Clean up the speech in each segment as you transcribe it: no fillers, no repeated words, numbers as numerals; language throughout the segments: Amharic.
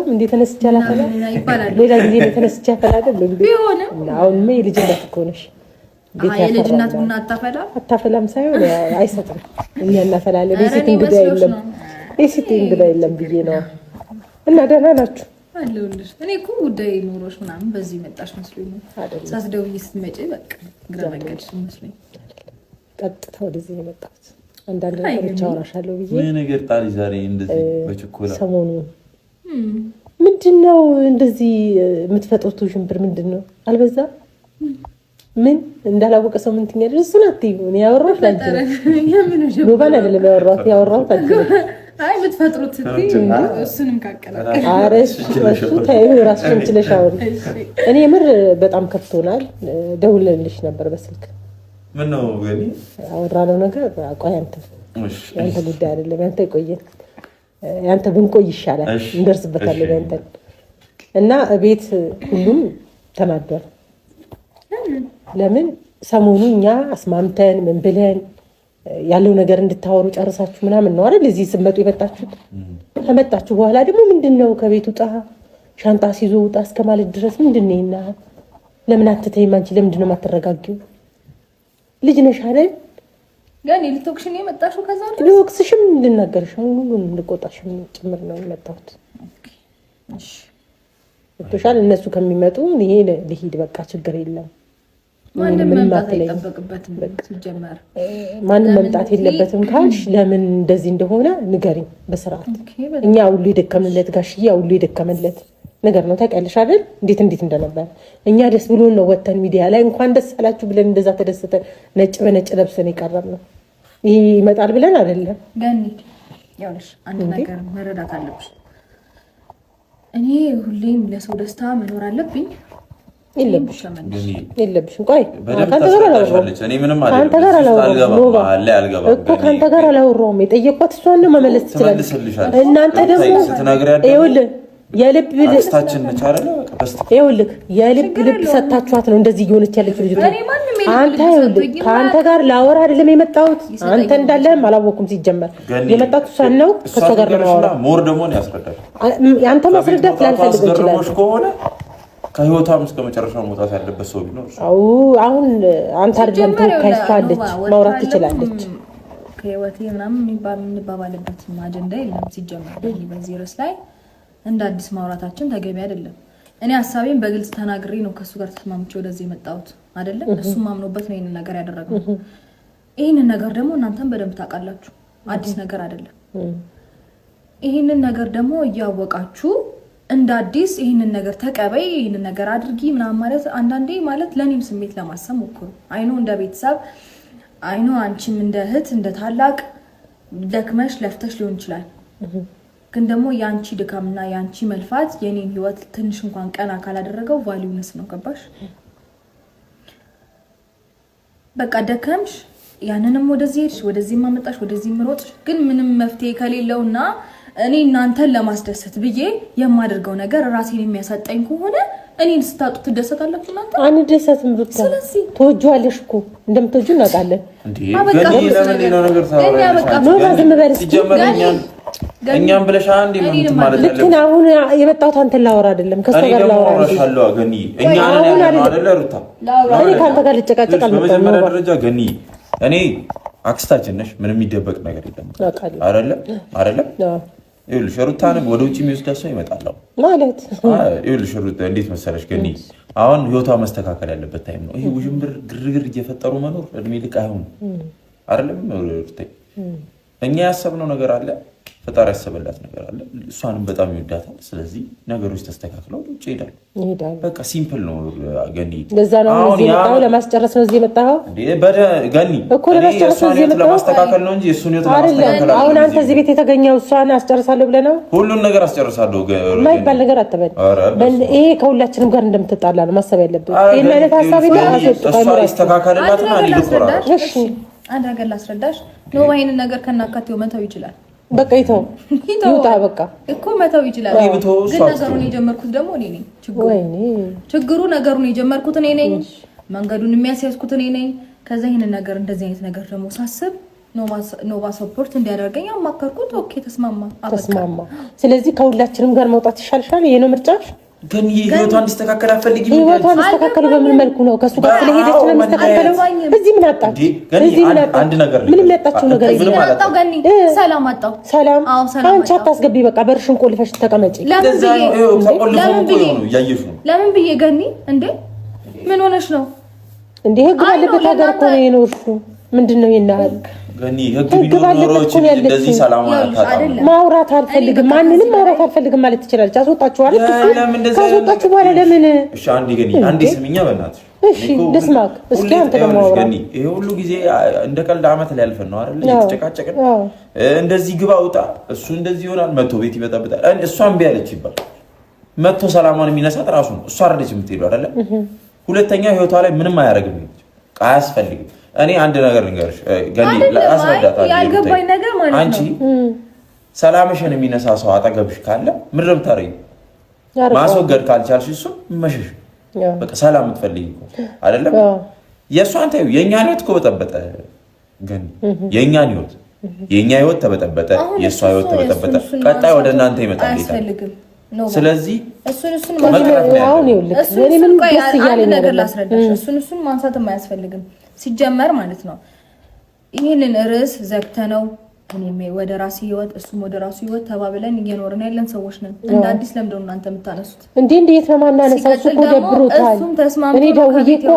አላፈላም እንዴ ተነስቼ አላፈላም ይባላል ሌላ ጊዜ ተነስቼ አፈላደል እንዴ አሁን ምን ልጅነት እኮ ነሽ የልጅነት ቡና አታፈላም ሳይሆን አይሰጥም እኛ እናፈላለን የሴት እንግዳ የለም ብዬ ነው እና ደህና ናችሁ አለሁልሽ እኔ እኮ ጉዳይ ኖሮሽ ምናምን በዚህ መጣሽ መስሎኝ ነው ሳስደውይ ስትመጪ በቃ ግራ መንገድሽ መስሎኝ ቀጥታ ወደዚህ የመጣሁት አንዳንድ ነገሮች አወራሻለሁ ብዬ ምን ነገር ጣል ዛሬ እንደዚህ በችኮላ ሰሞኑ ምንድነው እንደዚህ የምትፈጥሩት ሽምብር ምንድነው አልበዛ ምን እንዳላወቀ ሰው ምን ትኛለሽ እሱን አትይው እኔ ያወራሁት አንቺ ነው ባላ አይደለም ያወራሁት አንቺ አይ የምትፈጥሩት እሱንም ካቀላቀለ አረሽ እሱ ታዩ ራስሽን ችለሽ አውሪ እኔ ምር በጣም ከፍቶናል ደውለልሽ ነበር በስልክ ምን ነው ገኒ አወራነው ነገር አቋይ አንተ ጉዳይ አይደለም አንተ ይቆየን ያንተ ብንቆይ ይሻላል እንደርስበታለን ያንተ እና ቤት ሁሉም ተናዷል ለምን ሰሞኑኛ አስማምተን ምን ብለን ያለው ነገር እንድታወሩ ጨርሳችሁ ምናምን ነው አይደል እዚህ ስመጡ የመጣችሁት ከመጣችሁ በኋላ ደግሞ ምንድነው ከቤቱ ጣ ሻንጣ ሲዞ ውጣ እስከማለት ድረስ ምንድነው እና ለምን አትተይም አንቺ ለምንድነው ማትረጋጊው ልጅ ነሽ አይደል ጋኒ ልትወቅሽኝ የመጣሽው ከዛ ነው ልወቅስሽም ልናገርሽ ሁሉን ልቆጣሽም ጭምር ነው የመጣሁት እሺ ወጥቷል እነሱ ከሚመጡ ይሄ ልሂድ በቃ ችግር የለም ማንም መምጣት አይጠበቅበትም ሲጀመር ማንም መምጣት የለበትም ካልሽ ለምን እንደዚህ እንደሆነ ንገሪኝ በስርዓት እኛ ሁሉ ይደከምለት ጋሽያ ሁሉ ይደከምለት ነገር ነው ታውቂያለሽ አይደል እንዴት እንደነበር እኛ ደስ ብሎን ነው ወተን ሚዲያ ላይ እንኳን ደስ አላችሁ ብለን እንደዛ ተደስተን ነጭ በነጭ ለብሰን ይቀርብነው ይሄ ይመጣል ብለን አይደለም ገኒ ያውልሽ አንድ ነገር መረዳት አለብሽ እኔ ሁሌም ለሰው ደስታ መኖር አለብኝ የለብሽም ቆይ ካንተ ጋር አላወራሁም የጠየኳት እሷን ነው መመለስ ትችላለች እናንተ ደግሞ ይኸውልህ የልብ ልብ ሰጣችኋት ነው እንደዚህ እየሆነች ያለችው ልጅ አንተ ከአንተ ጋር ላወራ አይደለም የመጣሁት አንተ እንዳለህም አላወኩም ሲጀመር የመጣሁት እሷን ነው ከእሷ ጋር ነው የማወራው ሞር ደግሞ ነው ያስረዳል አንተ ማስረዳት ላልፈልግ ይችላል ከህይወቷም እስከ መጨረሻው መውጣት ያለበት ሰው ቢኖር አሁን አንተ አይደለም ተካይቷለች ማውራት ትችላለች ከህይወቴ ምናምን የሚባባልበት አጀንዳ የለም ሲጀመር በዚህ ርዕስ ላይ እንደ አዲስ ማውራታችን ተገቢ አይደለም እኔ ሐሳቤን በግልጽ ተናግሬ ነው ከሱ ጋር ተስማምቼ ወደዚህ የመጣሁት አይደለም እሱ ማምኖበት ነው ይሄን ነገር ያደረገው ይሄን ነገር ደግሞ እናንተም በደንብ ታውቃላችሁ አዲስ ነገር አይደለም ይሄን ነገር ደግሞ እያወቃችሁ እንደ አዲስ ይሄን ነገር ተቀበይ ይሄን ነገር አድርጊ ምናምን ማለት አንዳንዴ ማለት ለኔም ስሜት ለማሰብ ሞክሩ አይኖ እንደ ቤተሰብ አይኖ አንቺም እንደ እህት እንደ ታላቅ ደክመሽ ለፍተሽ ሊሆን ይችላል ግን ደግሞ ያንቺ ድካምና ያንቺ መልፋት የኔን ህይወት ትንሽ እንኳን ቀና ካላደረገው ቫልዩነስ ነው ገባሽ በቃ ደከምሽ ያንንም ወደዚህ ማመጣሽ ወደዚህ ምሮጥሽ ግን ምንም መፍትሄ ከሌለውና እኔ እናንተን ለማስደሰት ብዬ የማደርገው ነገር ራሴን የሚያሳጣኝ ከሆነ እኔን ስታጡ ትደሰታላችሁ እናንተ አንደሰትም ብቻ ተወጇለሽ እኮ እንደምትወጁ እናውቃለን እንዴ ለምን ነው ነገር እኛም ብለሽ አንዴ ምን ማለት አለ ለምን አሁን የመጣሁት አንተን ላወራ አይደለም ከሷ ጋር ላወራ አለው ገኒ እኛ ነን አይደለ ሩታ እኔ ካንተ ጋር ልጨቃጨቅ አልመጣም በመጀመሪያ ደረጃ ገኒ እኔ አክስታችን ነሽ ምንም የሚደበቅ ነገር የለም አይደለ ይኸውልሽ ሩታንም ወደ ውጪ የሚወስዳት ሰው ይመጣል ማለት ይኸውልሽ ሩታ እንዴት መሰለሽ ገኒ አሁን ህይወቷ መስተካከል ያለበት ታይም ነው ይሄ ውዥንብር ግርግር እየፈጠሩ መኖር እድሜ ልክ አይሆንም አይደለም ሩታ እኛ ያሰብነው ነገር አለ ፈጣሪ ያሰበላት ነገር አለ እሷንም በጣም ይወዳታል ስለዚህ ነገሮች ተስተካክለው ውጪ ይሄዳል በቃ ሲምፕል ነው ገኒ ለዛ ነው እዚህ መጣው ለማስጨረስ ነው እዚህ መጣው እንዴ ገኒ እኮ ለማስተካከል ነው እንጂ እሱን ለማስተካከል አሁን አንተ እዚህ ቤት የተገኘው እሷን አስጨርሳለሁ ብለህ ነው ሁሉን ነገር አስጨርሳለሁ የማይባል ነገር አትበል ይሄ ከሁላችንም ጋር እንደምትጣላ ነው ማሰብ ያለብን ይሄን አይነት ሐሳብ ይስተካከልላትና ሊልቆራ እሺ አንድ ነገር ላስረዳሽ ነው ይሄን ነገር ከናካቴው መተው ይችላል በቃ ይውጣ በቃ እኮ መተው ይችላል ግን ነገሩን የጀመርኩት ደግሞ እኔ ነኝ ችግሩ ነገሩን የጀመርኩት እኔ ነኝ መንገዱን የሚያስያዝኩት እኔ ነኝ ከዛ ይሄን ነገር እንደዚህ አይነት ነገር ደግሞ ሳስብ ኖቫ ሰፖርት እንዲያደርገኝ አማከርኩት። ኦኬ ተስማማ። ስለዚህ ከሁላችንም ጋር መውጣት ይሻልሻል። ይሄ ነው ምርጫሽ? ግን ህይወቷ እንዲስተካከል አትፈልጊም? ህይወቷ እንዲስተካከል በምን መልኩ ነው? ከሱ ጋር ስለሄደች ነው የሚስተካከለው? እዚህ ምን አጣች? አንድ ነገር ምንም ያጣችው ነገር የለም። ሰላም አጣው። ሰላም አንቺ አታስገቢ። በቃ በርሽን ቆልፈሽ ተቀመጪ። ለምን ብዬ ገኒ እንዴ ምን ሆነሽ ነው እንዴ? ህግ ባለበት ሀገር እኮ ነው የኖርሽው። ምንድነው ይናል ገኒ ህግ ቢኖሮች እንደዚህ ሰላም ማውራት አልፈልግም፣ ማንንም ማውራት አልፈልግም ማለት ትችላለች። አስወጣችሁ አይደል? ካስወጣችሁ በኋላ ለምን? እሺ አንዴ ገኒ አንዴ ስሚኛ በእናትሽ። እሺ ልስማክ እስኪ አንተ ደግሞ አውራ። ገኒ ይሄ ሁሉ ጊዜ እንደ ቀልድ አመት ላይ ያልፈን ነው አይደል? እየተጨቃጨቅን እንደዚህ ግባ ውጣ፣ እሱ እንደዚህ ይሆናል፣ መቶ ቤት ይበጣበጣል። እሷም ቢያለች ይባል መቶ ሰላማን የሚነሳት ራሱ ነው። እሷ አይደለች የምትሄደው አይደለ? ሁለተኛ ህይወቷ ላይ ምንም አያደርግም፣ አያስፈልግም። እኔ አንድ ነገር ልንገርሽ ገኒ፣ አስረዳታለሁ። ያልገባኝ ነገር ማለት ነው አንቺ ሰላምሽን የሚነሳ ሰው አጠገብሽ ካለ ምን ልታረጊ? ማስወገድ ካልቻልሽ እሱ መሸሽ። በቃ ሰላም የምትፈልጊ እኮ አይደለም? የእሷን ታዩ። የእኛን ህይወት እኮ በጠበጠ ገኒ፣ የእኛን ህይወት የእኛ ህይወት ተበጠበጠ፣ የእሷ ህይወት ተበጠበጠ። ቀጣይ ወደ እናንተ ይመጣል። ስለዚህ እሱን ማንሳትም አያስፈልግም ሲጀመር ማለት ነው። ይህንን ርዕስ ዘግተነው እኔም ወደ ራሴ ህይወት እሱም ወደ ራሱ ህይወት ተባብለን እየኖርን ያለን ሰዎች ነን። እንደ አዲስ ለምደው እናንተ የምታነሱት እንዴት ነው ማናነሳው? እሱ እኮ ደብሮታል። እኔ ደውዬ እኮ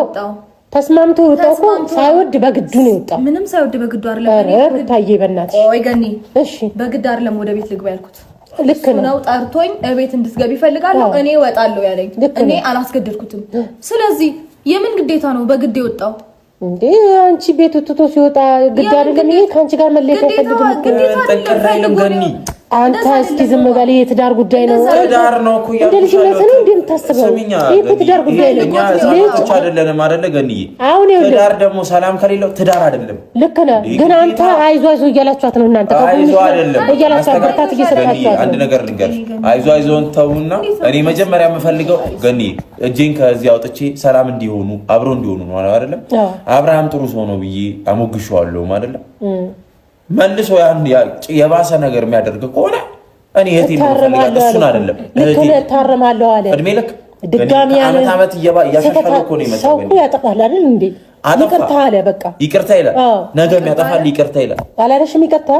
ተስማምቶ ወጣው እኮ ሳይወድ በግዱ ነው የወጣው። ምንም ሳይወድ በግዱ አይደለም። ሩታዬ በእናትሽ ወይ ገኒ፣ እሺ በግድ አይደለም ወደ ቤት ልግባ ያልኩት። ልክ ነው። ጠርቶኝ እቤት እንድትገቢ ፈልጋለሁ እኔ እወጣለሁ ያለኝ፣ እኔ አላስገደድኩትም። ስለዚህ የምን ግዴታ ነው በግድ የወጣው? እንዴ አንቺ ቤት ወጥቶ ሲወጣ ግድ አይደለም? ይሄ ካንቺ ጋር መለየት አይፈልግም። ግዴታ አይደለም ገኒ። አንተ እስኪ ዝም በል። የትዳር ጉዳይ ነው። ትዳር ነው እኮ ያልኩሽ ነው እንደምታስበው። ይሄ ትዳር ጉዳይ ነው። ልጅ አይደለም አይደለ ገኒ? አሁን ትዳር ደግሞ ሰላም ከሌለው ትዳር አይደለም። ልክ ነህ። ግን አንተ አይዞ አይዞ እያላችኋት ነው እናንተ። አይዞ አይደለም እያላችኋት በርታት እየሰጣችኋት። አንድ ነገር ልንገርሽ፣ አይዞ አይዞን ተውና እኔ መጀመሪያ የምፈልገው ገኒ እጄን ከዚህ አውጥቼ ሰላም እንዲሆኑ አብሮ እንዲሆኑ ነው አይደለም? አብርሃም ጥሩ ሰው ነው ብዬ አሞግሸዋለሁ አይደለም? መልሶ ያን የባሰ ነገር የሚያደርግ ከሆነ እኔ እህቴ ነው ፈልጋለሁ፣ እሱን አይደለም። እህቴ ታረማለሁ አለ እድሜ ልክ ድጋሚ ያለ አመት እያሻሻለ እኮ ነው የመጣው። ሰው ያጠፋል አይደል እንዴ? ይቅርታ አለ በቃ ይቅርታ ይላል። ነገም ያጠፋል ይቅርታ ይላል። አላለሽም? ይቅርታ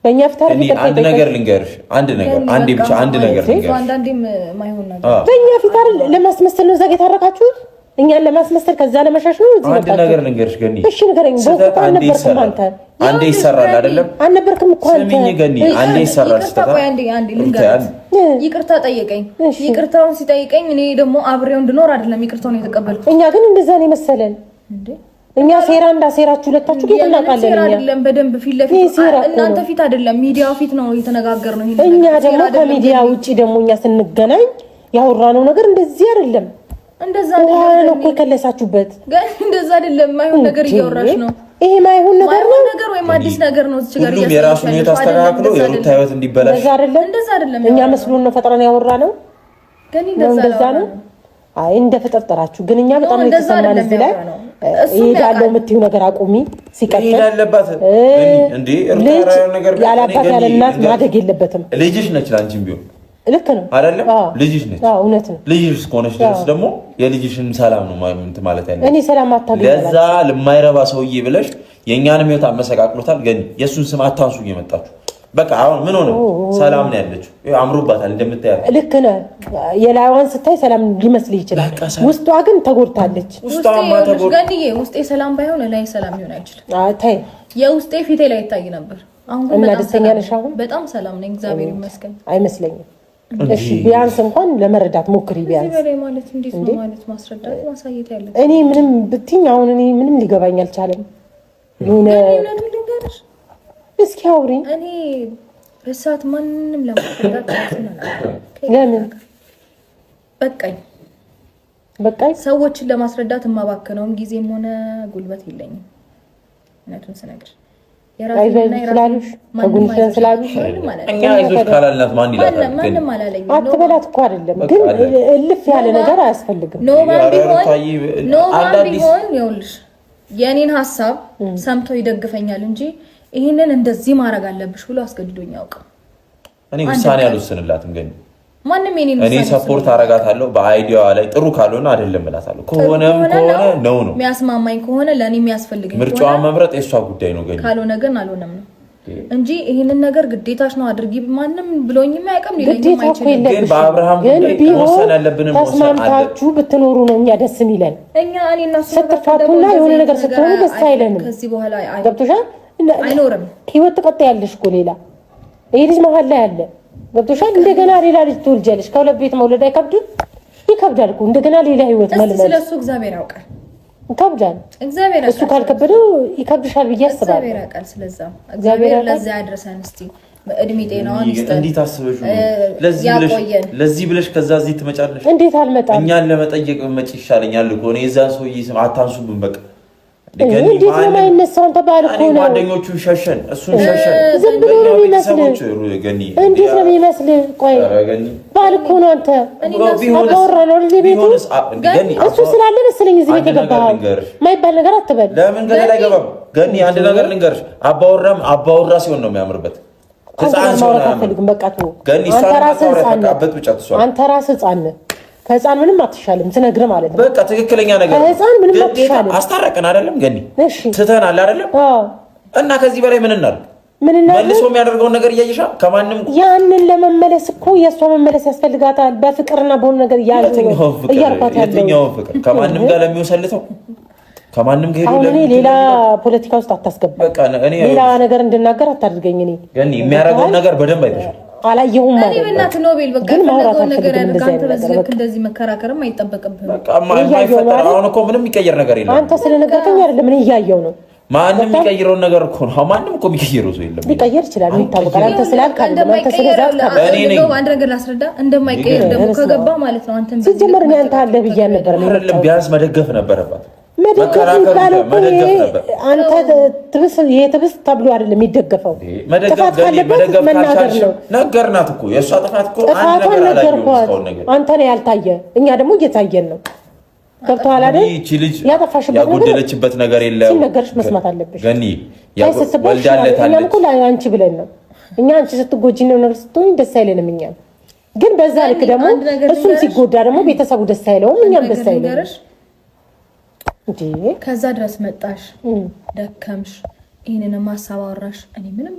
በእኛ ፍታር ይቅርታ። አንድ ነገር ልንገርሽ፣ አንድ ነገር አንዴ ብቻ አንድ ነገር ልንገርሽ። አንዳንዴም ማይሆን ነገር በእኛ ፍታር ለማስመሰል ነው ዘጋ የታረቃችሁት። እኛን ለማስመሰል ከዛ ለመሻሽ ነው እዚህ አንድ ነገር ልንገርሽ ገኒ። እሺ ንገረኝ። በቃ አልነበርክም አንተ። አንዴ ይሰራል አይደለም? አልነበርክም እኮ አንተ። ስሚኝ ገኒ፣ አንዴ ይሰራል። አንዴ ልንገርሽ። ይቅርታ ጠየቀኝ። ይቅርታውን ሲጠይቀኝ እኔ ደግሞ አብሬው እንድኖር አይደለም ይቅርታውን የተቀበልኩት። እኛ ግን እንደዛ ነው የመሰለን እንዴ? እኛ ሴራ እንዳሴራችሁ ሁለታችሁ ግን እናውቃለን። እኛ አይደለም በደንብ ፊት ለፊት እናንተ ፊት አይደለም ሚዲያው ፊት ነው የተነጋገርነው። እኛ ደግሞ ከሚዲያ ውጪ ደግሞ እኛ ስንገናኝ ያወራነው ነገር እንደዚህ አይደለም። እንደዛ ነው እኮ ከለሳችሁበት። ግን እንደዛ አይደለም። ማይሆን ነገር እያወራሽ ነው። ይሄ ማይሆን ነገር ነው ነገር ወይ አዲስ ነገር ነው። እዚህ ጋር ሁሉም የራሱን ህይወት አስተካክሎ የሩታ ህይወት እንዲበላሽ እንደዛ አይደለም። እኛ መስሎን ነው ፈጥረን ያወራነው። ግን እንደዛ ነው። አይ እንደፈጠጠራችሁ ግን እኛ በጣም የተሰማን እዚህ ላይ እሄዳለሁ የምትይው ነገር አቁሚ። ሲቀጥል ይላልባት እንዴ ሩታ ነገር ያላባት ያለ እናት ማደግ የለበትም። ልጅሽ ነች ላንቺም ቢሆን ልክ ነው አይደለም? ልጅሽ ነች። አዎ እውነት ነው። ልጅሽ እስከሆነች ድረስ ደግሞ የልጅሽን ሰላም ነው ማለት ያለው። እኔ ሰላም አታገኝ ለዛ ለማይረባ ሰውዬ ብለሽ የኛንም ህይወት አመሰቃቅሎታል። ግን የሱን ስም አታንሱ እየመጣችሁ በቃ አሁን ምን ሆነ? ሰላም ነው ያለችው። አምሮባታል እንደምታያት። ልክ ነህ። የላይዋን ስታይ ሰላም ሊመስልህ ይችላል። ውስጧ ግን ተጎድታለች። ውስጤ ሰላም ባይሆን ላይ ሰላም ይሆን አይችልም። ታይ የውስጤ ፊቴ ላይ ይታይ ነበር። አሁን እና ደስተኛ ነሽ? አሁን በጣም ሰላም ነኝ እግዚአብሔር ይመስገን። አይመስለኝም። እሺ ቢያንስ እንኳን ለመረዳት ሞክሪ። ቢያንስ ማለት እንዴት ነው ማለት ማስረዳት ማሳየት ያለ እኔ ምንም ብትኝ አሁን እኔ ምንም ሊገባኝ አልቻለም። የሆነ እስኪ አውሪ። እኔ በሰዓት ማንንም ለማስረዳት ለምን በቃኝ ሰዎችን ለማስረዳት የማባከነውም ጊዜም ሆነ ጉልበት የለኝም። እውነቱን ስነግር አትበላት እኮ አይደለም ግን እልፍ ያለ ነገር አያስፈልግም። ኖማን ቢሆን ይኸውልሽ የኔን ሀሳብ ሰምቶ ይደግፈኛል እንጂ ይሄንን እንደዚህ ማድረግ አለብሽ ብሎ አስገድዶኝ ያውቃል። እኔ ውሳኔ አልወስንላትም ግን ማንንም እኔ ሰፖርት አረጋታለሁ በአይዲያዋ ላይ ጥሩ ካልሆነ አይደለም እላታለሁ። ከሆነም ከሆነ ነው የሚያስማማኝ ከሆነ ለኔ የሚያስፈልገኝ ምርጫዋን መምረጥ የሷ ጉዳይ ነው። ግን ካልሆነ ግን አልሆነም ነው እንጂ ይሄንን ነገር ግዴታሽ ነው አድርጊ ማንንም ብሎኝም አይቀም ሊለኝም አይችልም። ግን በአብርሃም ጉዳይ ወሰን ያለብን ተስማምታችሁ ብትኖሩ ነው እኛ ደስ የሚለን። እኛ እኔና እሱ ስትፋቱና የሆነ ነገር ስትሆኑ ደስ አይለንም። ከዚህ በኋላ ገብቶሻል? አይኖርም ህይወት ትቀጥያለሽ እኮ ሌላ ይሄ ልጅ መሀል ላይ አለ። ገብቶሻል? እንደገና ሌላ ልጅ ትወልጃለሽ። ከሁለት ቤት መውለድ አይከብድም? ይከብዳል እኮ እንደገና ሌላ ህይወት መልመድ። ስለሱ እግዚአብሔር ያውቃል። ይከብዳል። እግዚአብሔር እሱ ካልከበደው ይከብድሻል ብዬ አስባለሁ። እግዚአብሔር ያውቃል። ስለዛ እግዚአብሔር ለዛ ያድርሰን። እስቲ እድሜ ጤናውን ይስጠን። እንዴት አስበሽ ለዚህ ብለሽ ከዛ እዚህ ትመጫለሽ? እንዴት አልመጣም? እኛን ለመጠየቅ መጪ ይሻለኛል እኮ እኔ እዛ ሰውዬ ስም አታንሱብን በቃ እንዴት ነው የማይነሳው? ተባለ እኮ ነው ጓደኞቹን ሸሸን እሱን ሸሸን ዝም ብሎ ነው የሚመስል። እንዴት ነው የሚመስል? ቆይ ባል እኮ ነው አንተ አባወራ ነው ልጅ ቤቱ እሱ ስላለ መሰለኝ እዚህ ቤት የገባኸው። የማይባል ነገር አትበል። ለምን ገና አይገባም? ገኒ አንድ ነገር ልንገርሽ፣ አባወራ ሲሆን ነው የሚያምርበት። ህፃን ሲሆን አያምርም። በቃ ተው አንተ ራስህ ህፃን ነህ። ከህፃን ምንም አትሻልም ትነግርህ ማለት ነው። በቃ ትክክለኛ ነገር ከህፃን ምንም አትሻልም። አስታረቀን አይደለም ገኒ? ትተናል አይደለም? እና ከዚህ በላይ ምን እናድርግ? መልሶ የሚያደርገውን ነገር እያየሻ ከማንም ያንን ለመመለስ እኮ የእሷ መመለስ ያስፈልጋታል። በፍቅርና በሆነ ነገር እያልኳት ያለው የትኛውን ፍቅር? ከማንም ጋር ለሚወሰልተው ከማንም ጋር አሁን እኔ ሌላ ፖለቲካ ውስጥ አታስገባ። ሌላ ነገር እንድናገር አታድርገኝ። እኔ ገኒ የሚያደርገውን ነገር በደንብ አይተሻል። አላየሁም ማለት ነው። እኔ በእናትህ ኖቤል በቃ ፈለገው ነገር ያደርጋንተ በዚህ ልክ እንደዚህ መከራከርም አይጠበቅብህም። በቃ ማይፈጠር አሁን እኮ ምንም የሚቀየር ነገር የለም። አንተ ስለነገርከኝ አይደለም እኔ እያየሁ ነው። ማንም የሚቀይረው ነገር እኮ ነው። ማንም እኮ የሚቀይረው ሰው የለም። ሊቀየር ይችላል ይታወቃል። አንተ ስላልክ አይደለም አንተ ስለዛት እኔ ነኝ አንድ ነገር ላስረዳ እንደማይቀየር ደግሞ ከገባ ማለት ነው። አንተም ሲጀመር እኔ አንተ አለ ብዬ ነበር አይደለም ቢያንስ መደገፍ ነበረባት። መደገፍ አንተ ትብስ ተብሎ አይደለም የሚደገፈው። ጥፋት ካለበት መናገር ነው። ነገርናት እኮ የእሷ ጥፋት እኮ አንድ ነገር አላየሁም። አንተ ነው ያልታየ፣ እኛ ደግሞ እየታየን ነው። ገብቶሃል አይደል? ይቺ ልጅ ያጎደለችበት ነገር የለም። ሲነገርሽ መስማት አለብሽ። ገኒ ወልዳለታለች። እኛም እኮ አንቺ ብለን ነው እኛ አንቺ ስትጎጂ ነው ነገር ስትሆኝ ደስ አይለንም። እኛም ግን በዛ ልክ ደግሞ እሱም ሲጎዳ ደግሞ ቤተሰቡ ደስ አይለውም፣ እኛም ደስ አይለንም። ከዛ ድረስ መጣሽ፣ ደከምሽ፣ ይሄንን ማሳብ አወራሽ። እኔ ምንም